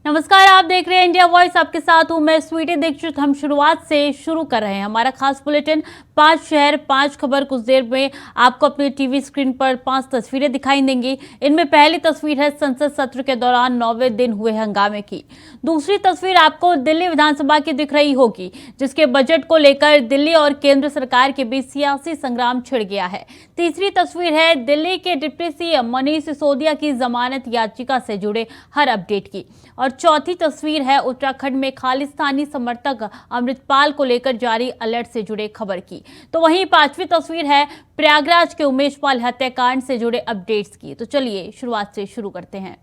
नमस्कार, आप देख रहे हैं इंडिया वॉइस। आपके साथ हूं मैं स्वीटी दीक्षित। हम शुरुआत से शुरू कर रहे हैं हमारा खास बुलेटिन 5 शहर 5 खबर। कुछ देर में आपको अपनी टीवी स्क्रीन पर 5 तस्वीरें दिखाई देंगी। इनमें पहली तस्वीर है संसद सत्र के दौरान 9वें दिन हुए हंगामे की। दूसरी तस्वीर आपको दिल्ली विधानसभा की दिख रही होगी, जिसके बजट को लेकर दिल्ली और केंद्र सरकार के बीच सियासी संग्राम छिड़ गया है। तीसरी तस्वीर है दिल्ली के डिप्टी सीएम मनीष सिसोदिया की जमानत याचिका से जुड़े हर अपडेट की। और चौथी तस्वीर है उत्तराखंड में खालिस्तानी समर्थक अमृतपाल को लेकर जारी अलर्ट से जुड़े खबर की। तो वहीं पांचवी तस्वीर है प्रयागराज के उमेश पाल हत्याकांड से जुड़े अपडेट्स की। तो चलिए शुरुआत से शुरू करते हैं।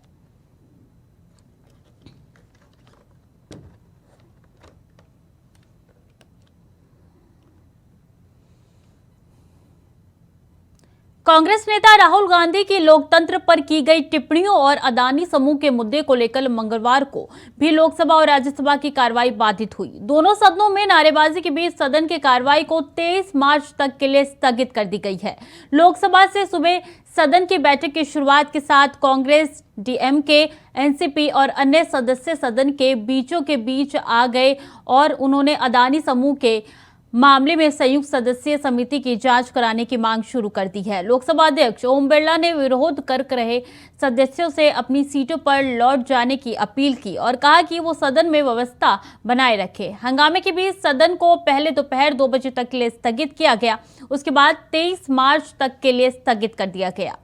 कांग्रेस नेता राहुल गांधी की लोकतंत्र पर की गई टिप्पणियों और अदानी समूह के मुद्दे को लेकर मंगलवार को भी लोकसभा और राज्यसभा की कार्रवाई बाधित हुई। दोनों सदनों में नारेबाजी के बीच सदन की कार्रवाई को 23 मार्च तक के लिए स्थगित कर दी गई है। लोकसभा से सुबह सदन की बैठक की शुरुआत के साथ कांग्रेस, डीएमके, एनसीपी और अन्य सदस्य सदन के बीच आ गए और उन्होंने अदानी समूह के मामले में संयुक्त सदस्यीय समिति की जांच कराने की मांग शुरू कर दी है। लोकसभा अध्यक्ष ओम बिरला ने विरोध कर रहे सदस्यों से अपनी सीटों पर लौट जाने की अपील की और कहा कि वो सदन में व्यवस्था बनाए रखे। हंगामे के बीच सदन को पहले दोपहर 2 बजे तक के लिए स्थगित किया गया, उसके बाद 23 मार्च तक के लिए स्थगित कर दिया गया।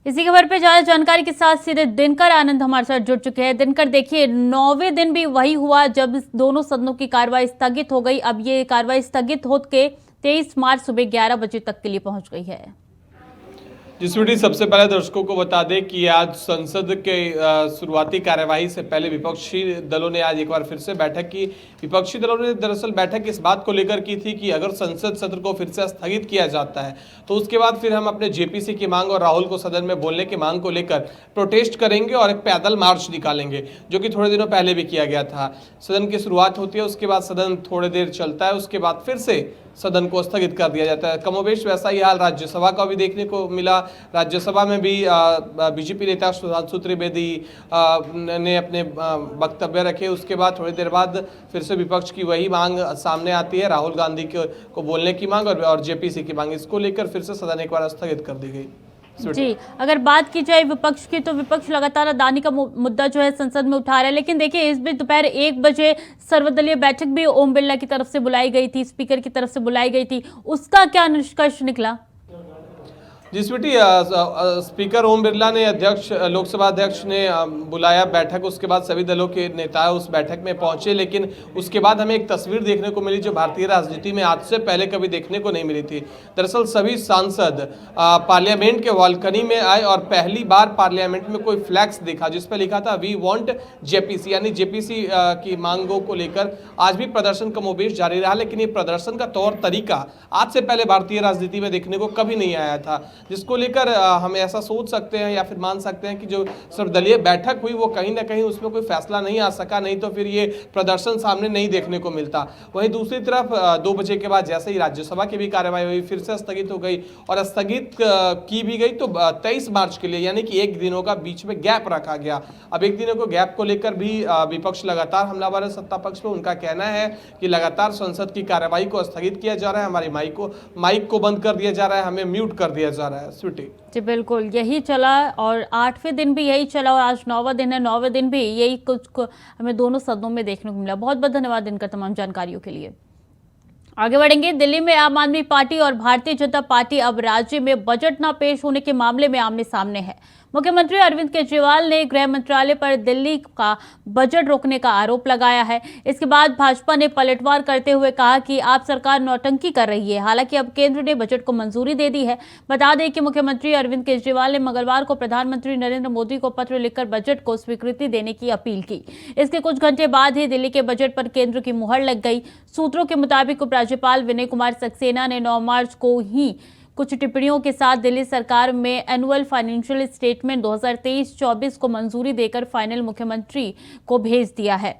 इसी खबर पे ज्यादा जानकारी के साथ सीधे दिनकर आनंद हमारे साथ जुड़ चुके हैं। दिनकर, देखिए 9वें दिन भी वही हुआ जब दोनों सदनों की कार्रवाई स्थगित हो गई। अब ये कार्रवाई स्थगित होकर 23 मार्च सुबह 11 बजे तक के लिए पहुंच गई है। जिसमें सबसे पहले दर्शकों को बता दें कि आज संसद के शुरुआती कार्यवाही से पहले विपक्षी दलों ने आज एक बार फिर से बैठक की। विपक्षी दलों ने दरअसल बैठक इस बात को लेकर की थी कि अगर संसद सत्र को फिर से स्थगित किया जाता है तो उसके बाद फिर हम अपने जेपीसी की मांग और राहुल को सदन में बोलने की मांग को लेकर प्रोटेस्ट करेंगे और एक पैदल मार्च निकालेंगे, जो कि थोड़े दिनों पहले भी किया गया था। सदन की शुरुआत होती है, उसके बाद सदन थोड़ी देर चलता है, उसके बाद फिर से सदन को स्थगित कर दिया जाता है। कमोबेश वैसा ही हाल राज्यसभा का भी देखने को मिला। राज्यसभा में भी बीजेपी नेता सुधांशु त्रिवेदी ने अपने वक्तव्य रखे। उसके बाद थोड़ी देर बाद फिर से विपक्ष की वही मांग सामने आती है, राहुल गांधी को बोलने की मांग और जेपीसी की मांग। इसको लेकर फिर से सदन एक बार स्थगित कर दी गई। जी, अगर बात की जाए विपक्ष की, तो विपक्ष लगातार अदानी का मुद्दा जो है संसद में उठा रहा है। लेकिन देखिए इस बीच दोपहर 1 बजे सर्वदलीय बैठक भी ओम बिरला की तरफ से बुलाई गई थी, स्पीकर की तरफ से बुलाई गई थी। उसका क्या निष्कर्ष निकला? जिस बेटी स्पीकर ओम बिरला ने लोकसभा अध्यक्ष ने बुलाया बैठक, उसके बाद सभी दलों के नेता उस बैठक में पहुंचे। लेकिन उसके बाद हमें एक तस्वीर देखने को मिली जो भारतीय राजनीति में आज से पहले कभी देखने को नहीं मिली थी। दरअसल सभी सांसद पार्लियामेंट के बालकनी में आए और पहली बार पार्लियामेंट में कोई फ्लैक्स देखा जिस पर लिखा था वी वांट जेपीसी, यानी जेपीसी की मांगों को लेकर आज भी प्रदर्शन कमोबेश जारी रहा। लेकिन ये प्रदर्शन का तौर तरीका आज से पहले भारतीय राजनीति में देखने को कभी नहीं आया था, जिसको लेकर हम ऐसा सोच सकते हैं या फिर मान सकते हैं कि जो सर्वदलीय बैठक हुई वो कहीं ना कहीं उसमें कोई फैसला नहीं आ सका, नहीं तो फिर ये प्रदर्शन सामने नहीं देखने को मिलता। वहीं दूसरी तरफ 2 बजे के बाद जैसे ही राज्यसभा की भी कार्यवाही हुई फिर से स्थगित हो गई और स्थगित की भी गई तो 23 मार्च के लिए, यानी कि 1 दिनों का बीच में गैप रखा गया। अब 1 दिनों को गैप को लेकर भी विपक्ष लगातार हमलावर है सत्ता पक्ष में। उनका कहना है कि लगातार संसद की कार्यवाही को स्थगित किया जा रहा है, हमारी माइक को बंद कर दिया जा रहा है, हमें म्यूट कर दिया जा रहा है। जी बिल्कुल, यही चला और 8वें दिन भी यही चला और आज 9वां दिन है। 9वें दिन भी यही कुछ हमें दोनों सदनों में देखने को मिला। बहुत बहुत धन्यवाद इनका तमाम जानकारियों के लिए। आगे बढ़ेंगे। दिल्ली में आम आदमी पार्टी और भारतीय जनता पार्टी अब राज्य में बजट न पेश होने के मामले में आमने सामने है। मुख्यमंत्री अरविंद केजरीवाल ने गृह मंत्रालय पर दिल्ली का बजट रोकने का आरोप लगाया है। इसके बाद भाजपा ने पलटवार करते हुए कहा कि आप सरकार नौटंकी कर रही है। हालांकि अब केंद्र ने बजट को मंजूरी दे दी है। बता दें कि मुख्यमंत्री अरविंद केजरीवाल ने मंगलवार को प्रधानमंत्री नरेंद्र मोदी को पत्र लिखकर बजट को स्वीकृति देने की अपील की। इसके कुछ घंटे बाद ही दिल्ली के बजट पर केंद्र की मुहर लग गई। सूत्रों के मुताबिक उपराज्यपाल विनय कुमार सक्सेना ने 9 मार्च को ही कुछ टिप्पणियों के साथ दिल्ली सरकार में एनुअल फाइनेंशियल स्टेटमेंट 2023-24 को मंजूरी देकर फाइनल मुख्यमंत्री को भेज दिया है।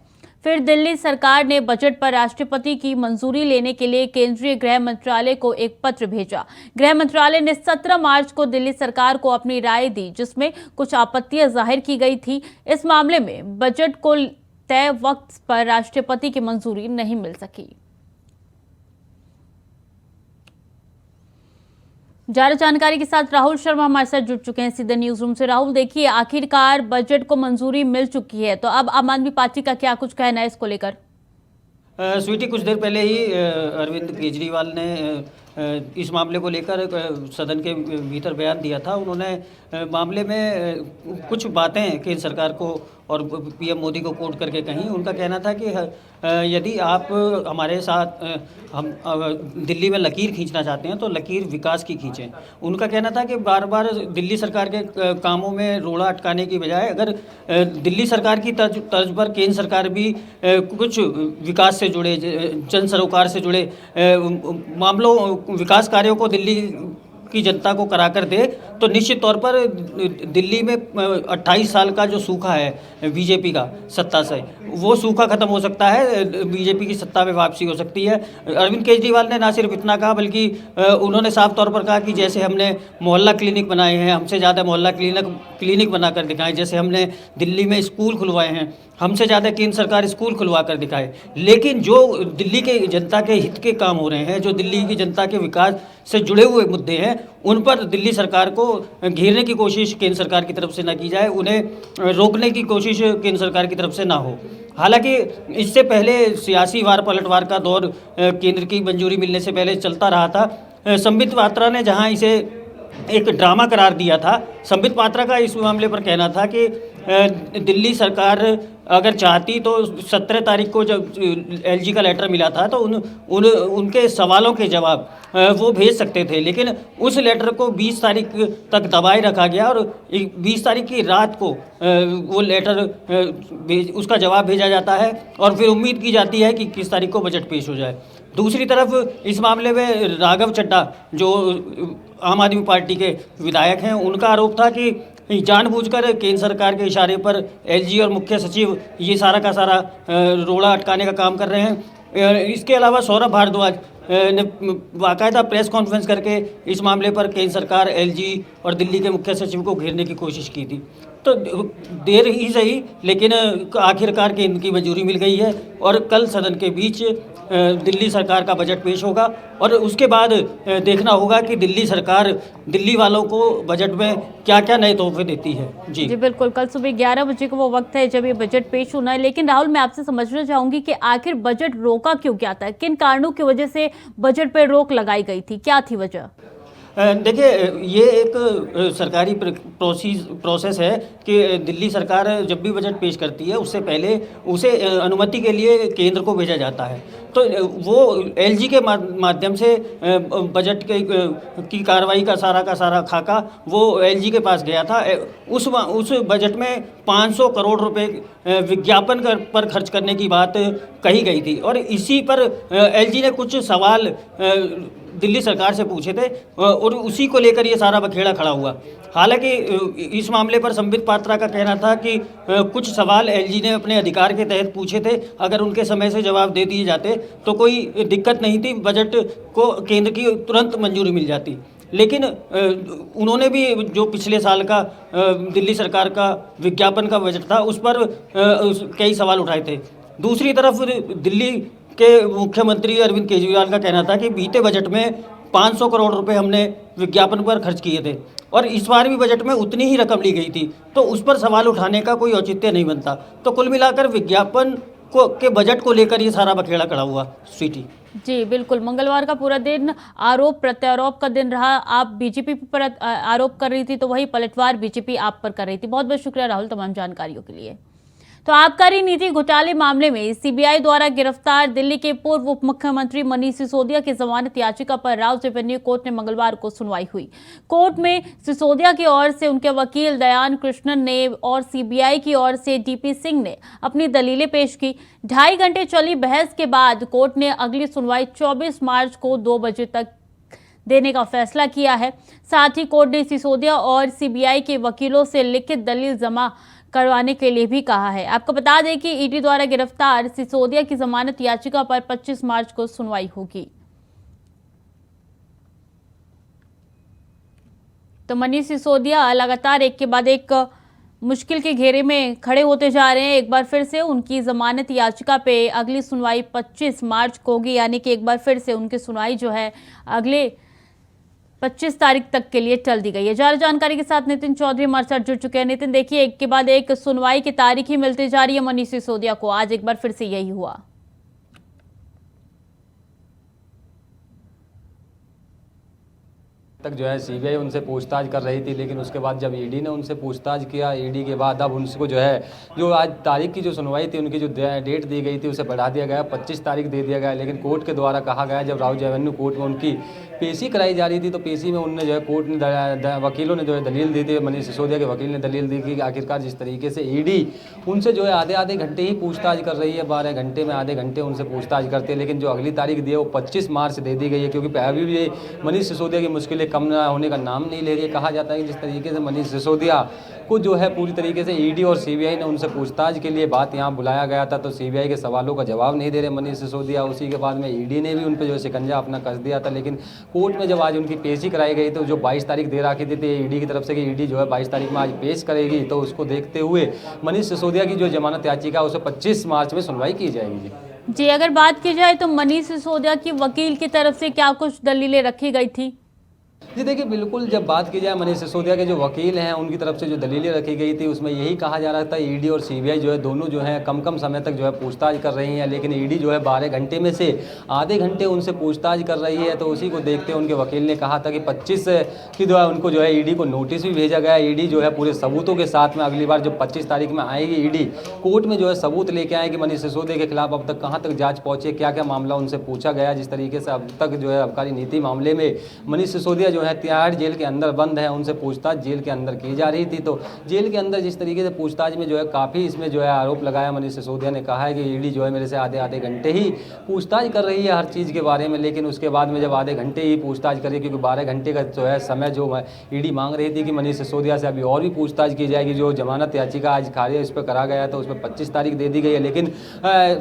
फिर दिल्ली सरकार ने बजट पर राष्ट्रपति की मंजूरी लेने के लिए केंद्रीय गृह मंत्रालय को एक पत्र भेजा। गृह मंत्रालय ने 17 मार्च को दिल्ली सरकार को अपनी राय दी, जिसमें कुछ आपत्तियां जाहिर की गई थी। इस मामले में बजट को तय वक्त पर राष्ट्रपति की मंजूरी नहीं मिल सकी। ज्यादा जानकारी के साथ राहुल शर्मा हमारे साथ जुड़ चुके हैं सीधे न्यूज रूम से। राहुल, देखिए, आखिरकार बजट को मंजूरी मिल चुकी है, तो अब आम आदमी पार्टी का क्या कुछ कहना है इसको लेकर? स्वीटी, कुछ देर पहले ही अरविंद केजरीवाल ने इस मामले को लेकर सदन के भीतर बयान दिया था। उन्होंने मामले में कुछ बातें केंद्र सरकार को और पीएम मोदी को कोट करके कहीं। उनका कहना था कि यदि आप हमारे साथ हम दिल्ली में लकीर खींचना चाहते हैं तो लकीर विकास की खींचें। उनका कहना था कि बार बार दिल्ली सरकार के कामों में रोड़ा अटकाने की बजाय अगर दिल्ली सरकार की तर्ज पर केंद्र सरकार भी कुछ विकास से जुड़े, जन सरोकार से जुड़े मामलों, विकास कार्यों को दिल्ली की जनता को करा कर दे, तो निश्चित तौर पर दिल्ली में 28 साल का जो सूखा है बीजेपी का सत्ता से, वो सूखा खत्म हो सकता है, बीजेपी की सत्ता में वापसी हो सकती है। अरविंद केजरीवाल ने ना सिर्फ इतना कहा बल्कि उन्होंने साफ तौर पर कहा कि जैसे हमने मोहल्ला क्लिनिक बनाए हैं, हमसे ज़्यादा मोहल्ला क्लिनिक बना कर दिखाए, जैसे हमने दिल्ली में स्कूल खुलवाए हैं, हमसे ज़्यादा केंद्र सरकार स्कूल खुलवा कर दिखाए। लेकिन जो दिल्ली के जनता के हित के काम हो रहे हैं, जो दिल्ली की जनता के विकास से जुड़े हुए मुद्दे हैं, उन पर दिल्ली सरकार को घेरने की कोशिश केंद्र सरकार की तरफ से ना की जाए, उन्हें रोकने की कोशिश केंद्र सरकार की तरफ से ना हो। हालांकि इससे पहले सियासी वार पलटवार का दौर केंद्र की मंजूरी मिलने से पहले चलता रहा था। संबित पात्रा ने जहां इसे एक ड्रामा करार दिया था, संबित पात्रा का इस मामले पर कहना था कि दिल्ली सरकार अगर चाहती तो 17 तारीख को जब एलजी का लेटर मिला था तो उनके सवालों के जवाब वो भेज सकते थे, लेकिन उस लेटर को 20 तारीख तक दबाए रखा गया और 20 तारीख की रात को वो लेटर उसका जवाब भेजा जाता है और फिर उम्मीद की जाती है कि किस तारीख को बजट पेश हो जाए। दूसरी तरफ इस मामले में राघव चड्ढा जो आम आदमी पार्टी के विधायक हैं, उनका आरोप था कि जानबूझकर केंद्र सरकार के इशारे पर एलजी और मुख्य सचिव ये सारा का सारा रोड़ा अटकाने का काम कर रहे हैं। इसके अलावा सौरभ भारद्वाज ने बाकायदा प्रेस कॉन्फ्रेंस करके इस मामले पर केंद्र सरकार, एलजी और दिल्ली के मुख्य सचिव को घेरने की कोशिश की थी। तो देर ही सही, लेकिन आखिरकार के इनकी मंजूरी मिल गई है और कल सदन के बीच दिल्ली सरकार का बजट पेश होगा और उसके बाद देखना होगा कि दिल्ली सरकार दिल्ली वालों को बजट में क्या क्या नए तोहफे देती है। जी बिल्कुल, कल सुबह 11 बजे का वो वक्त है जब ये बजट पेश होना है। लेकिन राहुल, मैं आपसे समझना चाहूंगी कि आखिर बजट रोका क्यों गया था, किन कारणों की वजह से बजट पर रोक लगाई गई थी, क्या थी वजह? देखिए, ये एक सरकारी प्रोसेस है कि दिल्ली सरकार जब भी बजट पेश करती है उससे पहले उसे अनुमति के लिए केंद्र को भेजा जाता है। तो वो एलजी के माध्यम से बजट की कार्रवाई का सारा खाका वो एलजी के पास गया था। उस बजट में 500 करोड़ रुपए विज्ञापन पर खर्च करने की बात कही गई थी और इसी पर एलजी ने कुछ सवाल दिल्ली सरकार से पूछे थे और उसी को लेकर ये सारा बखेड़ा खड़ा हुआ। हालांकि इस मामले पर संबित पात्रा का कहना था कि कुछ सवाल एलजी ने अपने अधिकार के तहत पूछे थे, अगर उनके समय से जवाब दे दिए जाते तो कोई दिक्कत नहीं थी, बजट को केंद्र की तुरंत मंजूरी मिल जाती। लेकिन उन्होंने भी जो पिछले साल का दिल्ली सरकार का विज्ञापन का बजट था उस पर कई सवाल उठाए थे। दूसरी तरफ दिल्ली के मुख्यमंत्री अरविंद केजरीवाल का कहना था कि बीते बजट में 500 करोड़ रुपए हमने विज्ञापन पर खर्च किए थे और इस बार भी बजट में उतनी ही रकम ली गई थी, तो उस पर सवाल उठाने का कोई औचित्य नहीं बनता। तो कुल मिलाकर विज्ञापन के बजट को लेकर ये सारा बखेड़ा खड़ा हुआ। स्वीटी जी बिल्कुल, मंगलवार का पूरा दिन आरोप प्रत्यारोप का दिन रहा। आप बीजेपी पर आरोप कर रही थी तो वही पलटवार बीजेपी आप पर कर रही थी। बहुत बहुत शुक्रिया राहुल तमाम जानकारियों के लिए। तो आबकारी नीति घोटाले मामले में सीबीआई द्वारा गिरफ्तार दिल्ली के पूर्व उप मुख्यमंत्री मनीष सिसोदिया की जमानत याचिका पर राव रेवेन्यू कोर्ट ने मंगलवार को सुनवाई हुई। कोर्ट में सिसोदिया की ओर से उनके वकील दयान कृष्णन ने और सीबीआई की ओर से डीपी सिंह ने अपनी दलीलें पेश की। 2.5 घंटे चली बहस के बाद कोर्ट ने अगली सुनवाई 24 मार्च को 2 बजे तक देने का फैसला किया है। साथ ही कोर्ट ने सिसोदिया और सीबीआई के वकीलों से लिखित दलील जमा करवाने के लिए भी कहा है। आपको बता दें कि ईडी द्वारा गिरफ्तार सिसोदिया की जमानत याचिका पर 25 मार्च को सुनवाई होगी। तो मनीष सिसोदिया लगातार एक के बाद एक मुश्किल के घेरे में खड़े होते जा रहे हैं। एक बार फिर से उनकी जमानत याचिका पे अगली सुनवाई 25 मार्च को होगी, यानी कि एक बार फिर से उनकी सुनवाई जो है अगले 25 तारीख तक के लिए टल दी गई है। ज्यादा जानकारी के साथ नितिन चौधरी हमारे साथ जुड़ चुके हैं। नितिन, देखिए एक के बाद एक सुनवाई की तारीख ही मिलती जा रही है मनीष सिसोदिया को। आज एक बार फिर से यही हुआ। तक जो है सीबीआई उनसे पूछताछ कर रही थी, लेकिन उसके बाद जब ईडी ने उनसे पूछताछ किया, ईडी के बाद अब उनको जो है जो आज तारीख की जो सुनवाई थी, उनकी जो डेट दी गई थी उसे बढ़ा दिया गया, 25 तारीख दे दिया गया। लेकिन कोर्ट के द्वारा कहा गया, जब राउज एवेन्यू कोर्ट में उनकी पेशी कराई जा रही थी तो पेशी में उनने जो है कोर्ट ने वकीलों ने जो है दलील दी थी, मनीष सिसोदिया के वकील ने दलील दी कि आखिरकार जिस तरीके से ईडी उनसे जो है आधे घंटे ही पूछताछ कर रही है, 12 घंटे में आधे घंटे उनसे पूछताछ करते हैं, लेकिन जो अगली तारीख दी है वो 25 मार्च दे दी गई है, क्योंकि अभी भी मनीष सिसोदिया की मुश्किलें कम न होने का नाम नहीं ले रही है। कहा जाता है कि जिस तरीके से मनीष सिसोदिया को जो है पूरी तरीके से ईडी और सीबीआई ने उनसे पूछताछ के लिए बात यहाँ बुलाया गया था, तो सीबीआई के सवालों का जवाब नहीं दे रहे मनीष सिसोदिया। उसी के बाद में ईडी ने भी उन पर जो है शिकंजा अपना कस दिया था। लेकिन कोर्ट में जब आज उनकी पेशी कराई गई तो जो 22 तारीख दे रखी थी ईडी की तरफ से कि ईडी जो है 22 तारीख में आज पेश करेगी, तो उसको देखते हुए मनीष सिसोदिया की जो जमानत याचिका उसे 25 मार्च में सुनवाई की जाएगी। जी, अगर बात की जाए तो मनीष सिसोदिया की वकील की तरफ से क्या कुछ दलीलें रखी गई थी? जी देखिए, बिल्कुल जब बात की जाए मनीष सिसोदिया के जो वकील हैं उनकी तरफ से जो दलीलें रखी गई थी उसमें यही कहा जा रहा था ईडी और सीबीआई जो है दोनों जो है कम समय तक जो है पूछताछ कर रही हैं, लेकिन ईडी जो है 12 घंटे में से आधे घंटे उनसे पूछताछ कर रही है। तो उसी को देखते हुए उनके वकील ने कहा था कि 25 की जो है उनको जो है ईडी को नोटिस भी भेजा गया। ईडी जो है पूरे सबूतों के साथ में अगली बार जब 25 तारीख में आएगी ईडी कोर्ट में जो है सबूत लेके आएगी मनीष सिसोदिया के खिलाफ अब तक कहाँ तक जाँच पहुँची, क्या क्या मामला उनसे पूछा गया। जिस तरीके से अब तक जो है आबकारी नीति मामले में मनीष सिसोदिया जो है तिहाड़ जेल के अंदर बंद है, उनसे पूछताछ जेल के अंदर की जा रही थी। तो जेल के अंदर जिस तरीके से पूछताछ में जो है काफ़ी इसमें जो है आरोप लगाया मनीष सिसोदिया ने, कहा है कि ईडी जो है मेरे से आधे घंटे ही पूछताछ कर रही है हर चीज़ के बारे में, लेकिन उसके बाद में जब आधे घंटे ही पूछताछ करी, क्योंकि 12 घंटे का जो है समय जो ईडी मांग रही थी कि मनीष सिसोदिया से अभी और भी पूछताछ की जाएगी। जो जमानत याचिका आज खारिज इस पर करा गया तो उसमें 25 तारीख दे दी गई है, लेकिन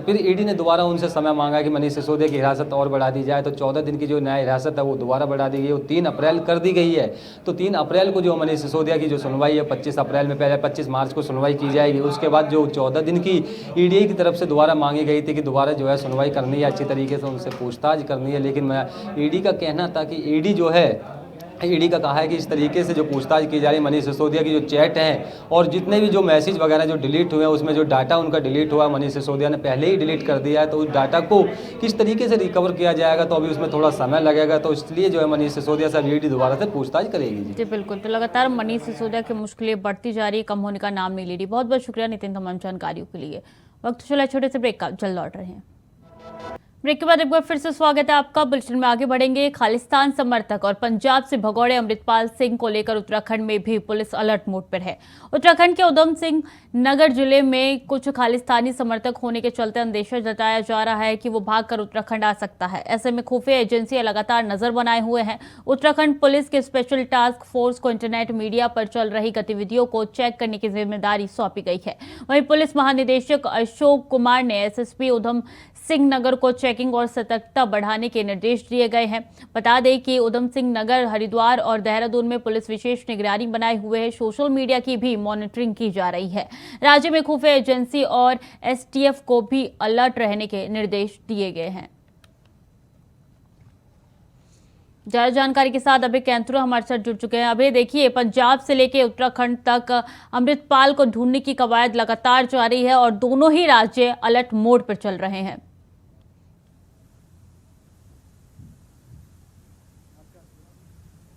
फिर ईडी ने दोबारा उनसे समय मांगा कि मनीष सिसोदिया की हिरासत और बढ़ा दी जाए। तो 14 दिन की जो न्याय हिरासत है वो दोबारा बढ़ा दी गई है, वो 3 अप्रैल कर दी गई है। तो 3 अप्रैल को जो मनीष सिसोदिया की जो सुनवाई है 25 अप्रैल में, पहले 25 मार्च को सुनवाई की जाएगी। उसके बाद जो 14 दिन की ईडी की तरफ से दोबारा मांगी गई थी कि दोबारा जो है सुनवाई करनी है, अच्छी तरीके से उनसे पूछताछ करनी है, लेकिन ईडी का कहना था कि ईडी जो है ईडी का कहा है कि इस तरीके से जो पूछताछ की जा रही है मनीष सिसोदिया की जो चैट हैं और जितने भी जो मैसेज वगैरह जो डिलीट हुए हैं उसमें जो डाटा उनका डिलीट हुआ मनीष सिसोदिया ने पहले ही डिलीट कर दिया है, तो उस डाटा को किस तरीके से रिकवर किया जाएगा तो अभी उसमें थोड़ा समय लगेगा। तो इसलिए जो है मनीष सिसोदिया से ईडी दोबारा से पूछताछ करेगी। जी बिल्कुल, तो लगातार मनीष सिसोदिया की मुश्किलें बढ़ती जा रही है, कम होने का नाम नहीं ले रही। बहुत बहुत शुक्रिया नितिन तमाम जानकारियों के लिए। वक्त चला छोटे से ब्रेक का, जल्द लौट रहे हैं। ब्रेक के बाद एक बार फिर से स्वागत है आपका। बुलेटिन में आगे बढ़ेंगे। खालिस्तान समर्थक और पंजाब से भगौड़े अमृतपाल सिंह को लेकर उत्तराखंड में भी पुलिस अलर्ट मोड पर है। उत्तराखंड के उधम सिंह नगर जिले में कुछ खालिस्तानी समर्थक होने के चलते अंदेशा जताया जा रहा है कि वो भागकर उत्तराखंड आ सकता है। ऐसे में खुफिया एजेंसियां लगातार नजर बनाए हुए हैं। उत्तराखंड पुलिस के स्पेशल टास्क फोर्स को इंटरनेट मीडिया पर चल रही गतिविधियों को चेक करने की जिम्मेदारी सौंपी गई है। वहीं पुलिस महानिदेशक अशोक कुमार ने एसएसपी उधम सिंह नगर को चेकिंग और सतर्कता बढ़ाने के निर्देश दिए गए हैं। बता दें कि उधम सिंह नगर, हरिद्वार और देहरादून में पुलिस विशेष निगरानी बनाए हुए है। सोशल मीडिया की भी मॉनिटरिंग की जा रही है। राज्य में खुफिया एजेंसी और एसटीएफ को भी अलर्ट रहने के निर्देश दिए गए हैं। ज्यादा जानकारी के साथ अभय कैंथुरा हमारे साथ जुड़ चुके हैं। अभय, देखिए पंजाब से लेके उत्तराखंड तक अमृतपाल को ढूंढने की कवायद लगातार जारी है और दोनों ही राज्य अलर्ट मोड पर चल रहे हैं।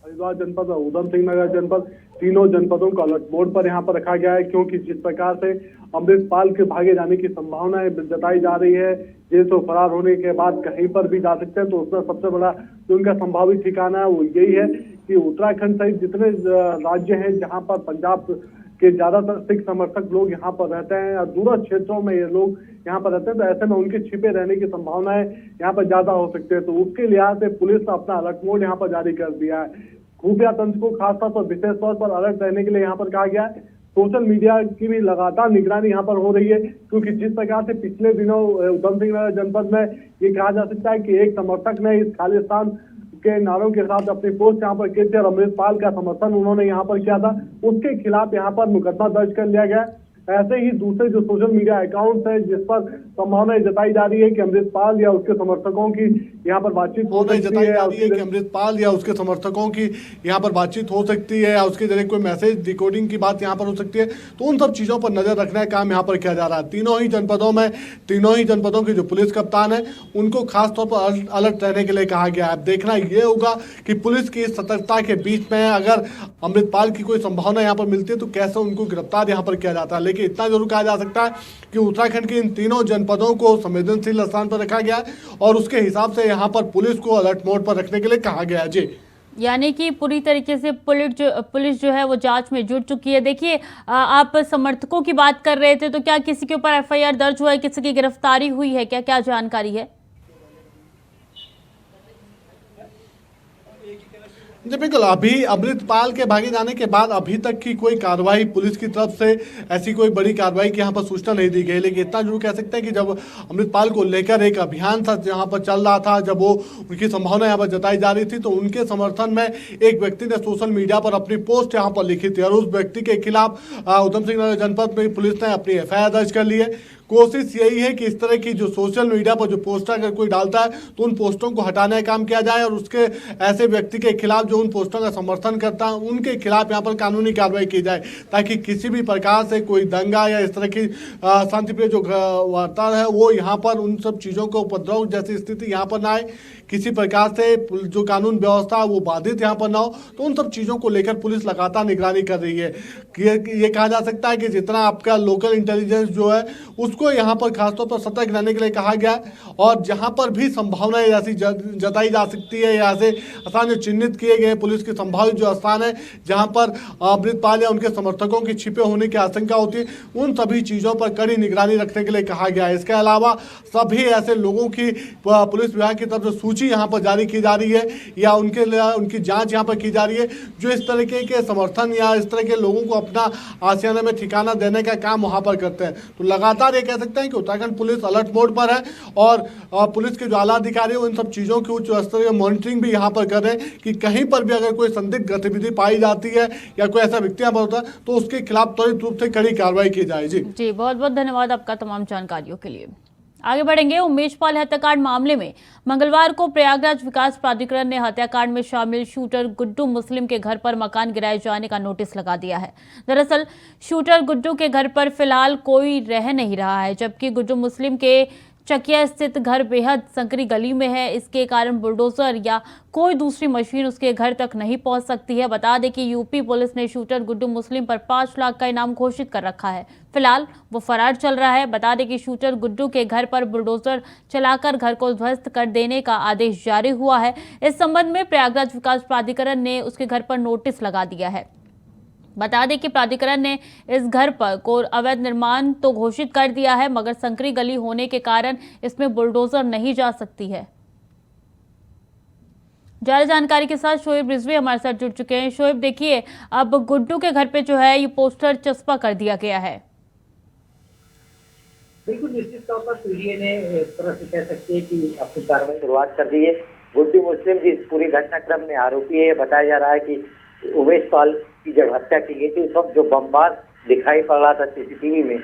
हरिद्वार जनपद और उधम सिंह नगर जनपद, तीनों जनपदों को अलर्ट मोड पर यहाँ पर रखा गया है, क्योंकि जिस प्रकार से अमृतपाल के भागे जाने की संभावनाएं जताई जा रही है, जेल से फरार होने के बाद कहीं पर भी जा सकते हैं, तो उसमें सबसे बड़ा जो उनका संभावित ठिकाना है वो यही है कि उत्तराखंड सहित जितने राज्य हैं जहाँ पर पंजाब के ज्यादातर सिख समर्थक लोग यहाँ पर रहते हैं और दूर क्षेत्रों में ये लोग यहाँ पर रहते हैं, तो ऐसे में उनके छिपे रहने की संभावनाएं यहाँ पर ज्यादा हो सकती है। तो उसके लिहाज से पुलिस ने अपना अलर्ट मोड यहाँ पर जारी कर दिया है। खुफिया तंत्र को खासतौर पर विशेष तौर पर अलर्ट रहने के लिए यहाँ पर कहा गया है। सोशल मीडिया की भी लगातार निगरानी यहाँ पर हो रही है, क्योंकि जिस प्रकार से पिछले दिनों उधम सिंह नगर जनपद में ये कहा जा सकता है कि एक समर्थक ने इस खालिस्तान के नारों के साथ अपनी पोस्ट यहाँ पर की थी और अमृतपाल का समर्थन उन्होंने यहाँ पर किया था, उसके खिलाफ यहाँ पर मुकदमा दर्ज कर लिया गया। ऐसे ही दूसरे जो सोशल मीडिया अकाउंट्स हैं जिस पर संभावना जताई जा रही है कि अमृतपाल या उसके समर्थकों की यहाँ पर बातचीत हो सकती है, कि अमृतपाल या उसके समर्थकों की यहाँ पर बातचीत हो सकती है या उसके जरिए कोई मैसेज डिकोडिंग की बात यहाँ पर हो सकती है। तो उन सब चीज़ों पर नजर रखने का काम यहाँ पर किया जा रहा है। तीनों ही जनपदों के जो पुलिस कप्तान है उनको खासतौर पर अलर्ट रहने के लिए कहा गया है। देखना ये होगा कि पुलिस की सतर्कता के बीच में अगर अमृतपाल की कोई संभावना यहाँ पर मिलती है तो कैसे उनको गिरफ्तार यहाँ पर किया जाता है। लेकिन इतना जरूर कहा जा सकता है कि उत्तराखंड के इन तीनों जनपदों को संवेदनशील स्थान पर रखा गया है और उसके हिसाब से यहाँ पर पुलिस को अलर्ट मोड पर रखने के लिए कहा गया है। जी, यानी कि पूरी तरीके से पुलिस जो है वो जांच में जुट चुकी है। देखिए, आप समर्थकों की बात कर रहे थे, तो क्या किसी के ऊपर एफआईआर दर्ज हुआ है, किसी की गिरफ्तारी हुई है, क्या क्या जानकारी है? जी बिल्कुल, अभी अमृतपाल के भागे जाने के बाद अभी तक की कोई कार्रवाई पुलिस की तरफ से ऐसी कोई बड़ी कार्रवाई की यहाँ पर सूचना नहीं दी गई। लेकिन इतना जरूर कह सकते हैं कि जब अमृतपाल को लेकर एक अभियान था यहाँ पर चल रहा था, जब वो उनकी संभावना यहाँ पर जताई जा रही थी, तो उनके समर्थन में एक व्यक्ति ने सोशल मीडिया पर अपनी पोस्ट यहाँ पर लिखी थी और उस व्यक्ति के खिलाफ उधम सिंह नगर जनपद में पुलिस ने अपनी एफआईआर दर्ज कर ली है। कोशिश यही है कि इस तरह की जो सोशल मीडिया पर जो पोस्टर अगर कोई डालता है तो उन पोस्टरों को हटाने का काम किया जाए और उसके ऐसे व्यक्ति के खिलाफ जो उन पोस्टरों का समर्थन करता है उनके खिलाफ यहाँ पर कानूनी कार्रवाई की जाए, ताकि किसी भी प्रकार से कोई दंगा या इस तरह की शांतिप्रिय जो वार्ता है वो यहाँ पर उन सब चीज़ों को उपद्रव जैसी स्थिति यहाँ पर ना आए, किसी प्रकार से जो कानून व्यवस्था वो बाधित यहाँ पर ना हो। तो उन सब चीज़ों को लेकर पुलिस लगातार निगरानी कर रही है। ये कहा जा सकता है कि जितना आपका लोकल इंटेलिजेंस जो है उसको यहाँ पर खासतौर पर सतर्क रहने के लिए कहा गया है और जहाँ पर भी संभावनाएं ऐसी जताई जा सकती है या ऐसे स्थान जो चिन्हित किए गए पुलिस के संभावित जो स्थान है जहाँ पर अमृतपाल या उनके समर्थकों की छिपे होने की आशंका होती है, उन सभी चीज़ों पर कड़ी निगरानी रखने के लिए कहा गया है। इसके अलावा सभी ऐसे लोगों की पुलिस विभाग की तरफ से सूची यहाँ पर जारी की जा रही है या उनकी जांच यहाँ पर की जा रही है जो इस तरीके के समर्थन या इस तरह के लोगों को अपना आशियाने में ठिकाना देने का काम वहाँ पर करते हैं। तो लगातार ये कह सकते हैं कि उत्तराखंड पुलिस अलर्ट मोड पर है और पुलिस के जो आला अधिकारी हैं इन सब चीज़ों की उच्च स्तरीय मॉनिटरिंग भी यहाँ पर कर रहे हैं कि कहीं पर भी अगर कोई संदिग्ध गतिविधि पाई जाती है या कोई ऐसा व्यक्ति यहाँ पर होता है तो उसके खिलाफ त्वरित रूप से कड़ी कार्रवाई की जाए। जी, बहुत बहुत धन्यवाद आपका तमाम जानकारियों के लिए। आगे बढ़ेंगे। उमेशपाल हत्याकांड मामले में मंगलवार को प्रयागराज विकास प्राधिकरण ने हत्याकांड में शामिल शूटर गुड्डू मुस्लिम के घर पर मकान गिराए जाने का नोटिस लगा दिया है। दरअसल शूटर गुड्डू के घर पर फिलहाल कोई रह नहीं रहा है, जबकि गुड्डू मुस्लिम के चकिया स्थित घर बेहद संकरी गली में है। इसके कारण बुलडोजर या कोई दूसरी मशीन उसके घर तक नहीं पहुंच सकती है। बता दें कि यूपी पुलिस ने शूटर गुड्डू मुस्लिम पर 5 लाख का इनाम घोषित कर रखा है। फिलहाल वो फरार चल रहा है। बता दें कि शूटर गुड्डू के घर पर बुलडोजर चलाकर घर को ध्वस्त कर देने का आदेश जारी हुआ है। इस संबंध में प्रयागराज विकास प्राधिकरण ने उसके घर पर नोटिस लगा दिया है। बता दें कि प्राधिकरण ने इस घर पर कोई अवैध निर्माण तो घोषित कर दिया है, मगर संकरी गली होने के कारण इसमें बुलडोजर नहीं जा सकती है। ज्यादा जानकारी के साथ शोएब रिजवी हमारे साथ जुड़ चुके हैं। शोएब, देखिए, अब गुड्डू के घर पे जो है ये पोस्टर चस्पा कर दिया गया है। बिल्कुल निश्चित तौर पर पीडीए ने इस तरह से कह सकते हैं कि अपनी कार्रवाई शुरुआत कर दी है। गुड्डू मुस्लिम जिस पूरी घटनाक्रम में आरोपी है, बताया जा रहा है कि उमेशपाल की जब हत्या की गई थी उस वक्त जो बमबार दिखाई पड़ रहा था सीसीटीवी में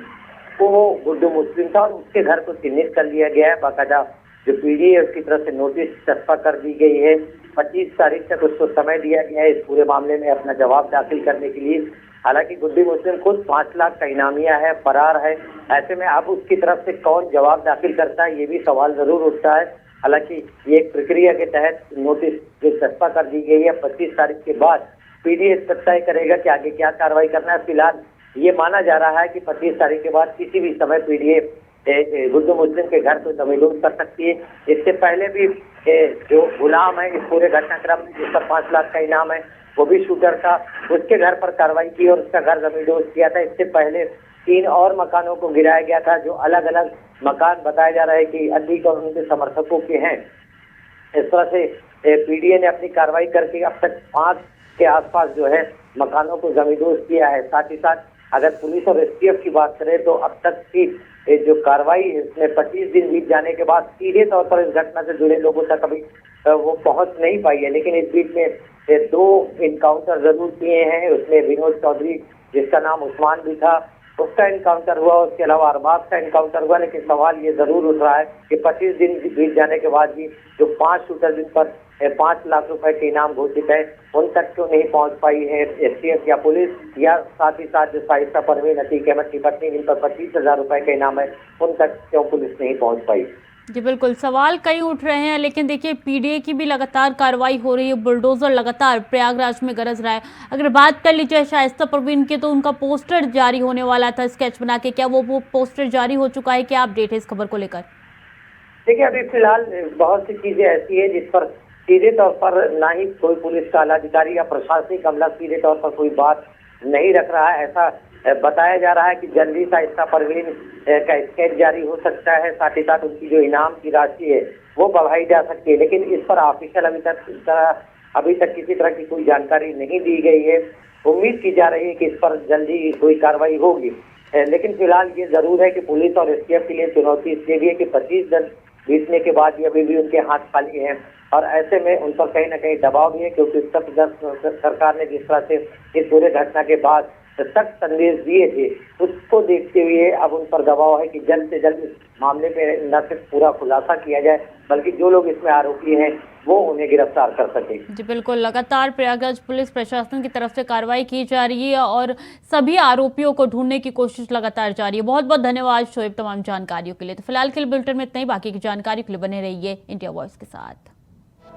वो गुड्डू मुस्लिम था और उसके घर को चिन्हित कर लिया गया है। बाकायदा जो पीडीए है उसकी तरफ से नोटिस चस्पा कर दी गई है। 25 तारीख तक उसको समय दिया गया है इस पूरे मामले में अपना जवाब दाखिल करने के लिए। हालांकि गुड्डू मुस्लिम खुद 5 लाख का इनामिया है, फरार है। ऐसे में अब उसकी तरफ से कौन जवाब दाखिल करता है ये भी सवाल जरूर उठता है। हालांकि ये एक प्रक्रिया के तहत नोटिस जो चस्पा कर दी गई है, 25 तारीख के बाद पीडीए तय करेगा कि आगे क्या कार्रवाई करना है। फिलहाल ये माना जा रहा है कि 25 तारीख के बाद किसी भी समय पीडीए गुड्डू मुस्लिम के घर को जमींदोज कर सकती है। इससे पहले भी जो गुलाम है इस पूरे घटनाक्रम में जिस पर 5 लाख का इनाम है वो भी शूटर था, उसके घर पर कार्रवाई की और उसका घर जमींदोज किया था। इससे पहले 3 और मकानों को गिराया गया था जो अलग अलग मकान बताया जा रहा है कि अतीक और उनके समर्थकों के हैं। इस तरह से पीडीए ने अपनी कार्रवाई करके अब तक 5 के आसपास जो है मकानों को जमींदोज किया है। साथ ही साथ अगर पुलिस और एसटीएफ की बात करें तो अब तक की जो कार्रवाई है इसमें 25 दिन बीत जाने के बाद सीधे तौर पर इस घटना से जुड़े लोगों तक अभी वो पहुंच नहीं पाई है। लेकिन इस बीच में 2 इनकाउंटर जरूर किए हैं। उसमें विनोद चौधरी जिसका नाम उस्मान भी था उसका इनकाउंटर हुआ, उसके अलावा अरबाज का इनकाउंटर हुआ। लेकिन सवाल ये जरूर उठ रहा है कि 25 दिन बीत जाने के बाद भी जो 5 शूटर जिन पर 5 लाख रुपए के इनाम घोषित है उन तक क्यों नहीं पहुंच पाई है एसटीएफ या पुलिस, या साथ ही साथ जो शाइस्ता परवीन अतीक अहमद की पत्नी जिन पर 25,000 रुपए का इनाम है उन तक क्यों पुलिस नहीं पहुंच पाई। जी बिल्कुल, सवाल कई उठ रहे हैं, लेकिन देखिए पीडीए की भी लगातार कार्रवाई हो रही है, बुलडोजर लगातार प्रयागराज में गरज रहा है। अगर बात कर लीजिए शाइस्ता परवीन के, तो उनका पोस्टर जारी होने वाला था स्केच बना के, क्या वो पोस्टर जारी हो चुका है? क्या अपडेट है इस खबर को लेकर? देखिए अभी फिलहाल बहुत सी चीजें ऐसी है जिस पर सीधे तौर पर ना ही कोई पुलिस का आला अधिकारी या प्रशासनिक अमला सीधे तौर पर कोई बात नहीं रख रहा है। ऐसा बताया जा रहा है कि जल्दी शाइस्ता परवीन का स्केच जारी हो सकता है, साथ ही साथ उनकी जो इनाम की राशि है वो बढ़ाई जा सकती है। लेकिन इस पर ऑफिशियल अभी तक किसी तरह की कोई जानकारी नहीं दी गई है। उम्मीद की जा रही है कि इस पर जल्दी कोई कार्रवाई होगी। लेकिन फिलहाल ये जरूर है कि पुलिस और एसटीएफ के लिए चुनौती इसलिए भी है कि 25 दिन बीतने के बाद भी अभी भी उनके हाथ खाली हैं और ऐसे में उन पर कहीं ना कहीं दबाव भी है, क्योंकि उत्तर प्रदेश सरकार ने जिस तरह से इस पूरे घटना के बाद सख्त संदेश दिए थे उसको देखते हुए अब उन पर दबाव है कि जल्द से जल्द इस मामले में न सिर्फ पूरा खुलासा किया जाए बल्कि जो लोग इसमें आरोपी हैं वो उन्हें गिरफ्तार कर सके। जी बिल्कुल, लगातार प्रयागराज पुलिस प्रशासन की तरफ से कार्रवाई की जा रही है और सभी आरोपियों को ढूंढने की कोशिश लगातार जारी है। बहुत बहुत धन्यवाद शोएब तमाम जानकारियों के लिए। तो फिलहाल के लिए बुलेटिन में इतना ही, बाकी की जानकारी के लिए बने रहिए इंडिया वॉइस के साथ।